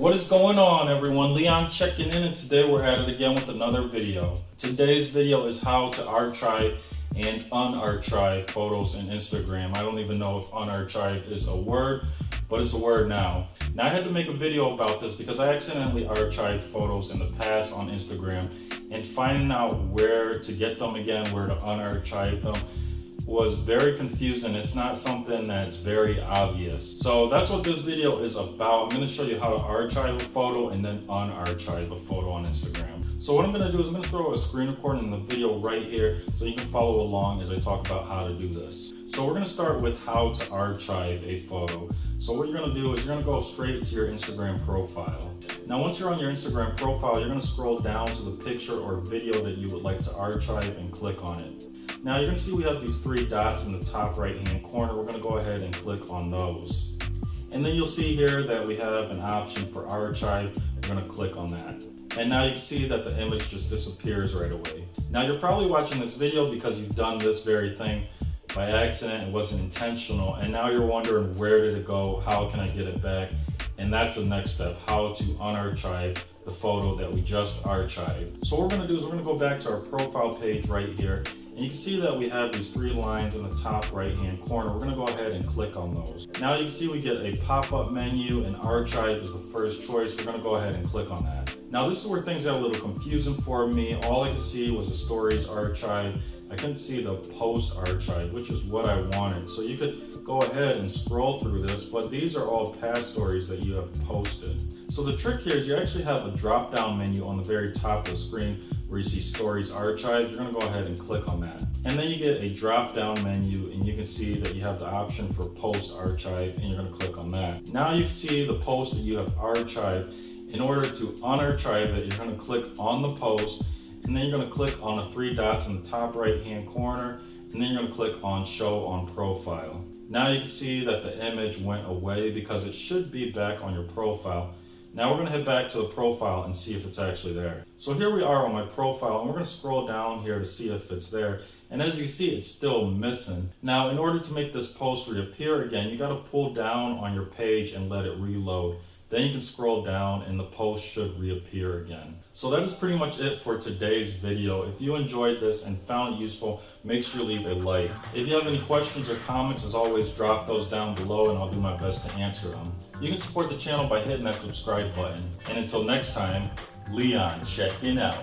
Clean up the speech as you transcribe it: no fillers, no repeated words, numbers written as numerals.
What is going on, everyone? Leon checking in, and today we're at it again with another video. Today's video is how to archive and unarchive photos in Instagram. I don't even know if unarchive is a word, but it's a word now. Now, I had to make a video about this because I accidentally archived photos in the past on Instagram, and finding out where to get them again, where to unarchive them, was very confusing. It's not something that's very obvious. So that's what this video is about. I'm going to show you how to archive a photo and then unarchive a photo on Instagram. So what I'm going to do is I'm going to throw a screen recording in the video right here so you can follow along as I talk about how to do this. So we're going to start with how to archive a photo. So what you're going to do is you're going to go straight to your Instagram profile. Now once you're on your Instagram profile, you're going to scroll down to the picture or video that you would like to archive and click on it. Now you're going to see we have these three dots in the top right hand corner. We're going to go ahead and click on those. And then you'll see here that we have an option for archive. We're going to click on that. And now you can see that the image just disappears right away. Now you're probably watching this video because you've done this very thing by accident. It wasn't intentional. And now you're wondering, where did it go? How can I get it back? And that's the next step, how to unarchive the photo that we just archived. So what we're going to do is we're going to go back to our profile page right here. And you can see that we have these three lines in the top right hand corner. We're going to go ahead and click on those. Now you can see we get a pop-up menu, and archive is the first choice. We're going to go ahead and click on that. Now this is where things got a little confusing for me. All I could see was the stories archive. I couldn't see the post archive, which is what I wanted. So you could go ahead and scroll through this, but these are all past stories that you have posted. So the trick here is you actually have a drop-down menu on the very top of the screen where you see stories archived. You're going to go ahead and click on that. And then you get a drop-down menu, and you can see that you have the option for post archive, and you're going to click on that. Now you can see the post that you have archived. In order to unarchive it, you're going to click on the post, and then you're going to click on the three dots in the top right hand corner, and then you're going to click on show on profile. Now you can see that the image went away because it should be back on your profile. Now we're going to head back to the profile and see if it's actually there. So here we are on my profile, and we're going to scroll down here to see if it's there. And as you can see, it's still missing. Now in order to make this post reappear again, you got to pull down on your page and let it reload. Then you can scroll down and the post should reappear again. So that is pretty much it for today's video. If you enjoyed this and found it useful, make sure you leave a like. If you have any questions or comments, as always, drop those down below and I'll do my best to answer them. You can support the channel by hitting that subscribe button. And until next time, Leon checking out.